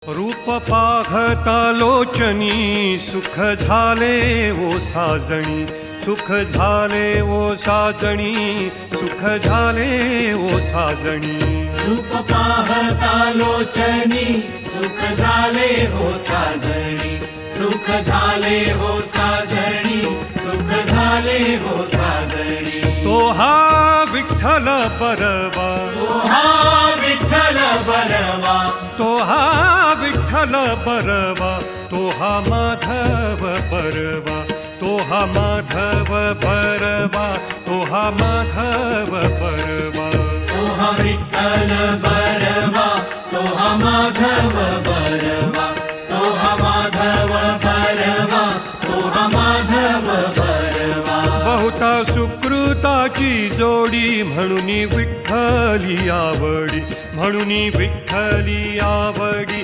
रूप पाहता लोचनी सुख झाले ओ साजणी, सुख झाले ओ साजणी, सुख झाले ओ साजणी। रूप पाहता लोचनी सुख झाले हो साजणी, सुख झाले हो साजणी, सुख झाले हो साजणी। तो हा विठ्ठल बरवा, तो हा विठ्ठल बरवा, तो हा विठ्ठल बरवा, तो हा माधव बरवा, तो हा माधव बरवा, तो हा माधव बरवा। तो हा विठ्ठल बरवा, तो हा माधव बरवा, तो हा माधव बरवा, तो हा माधव बरवा। बहुता सुकृताची जोडी म्हणून विठ्ठली आवडी, म्हणून विठ्ठली आवडी।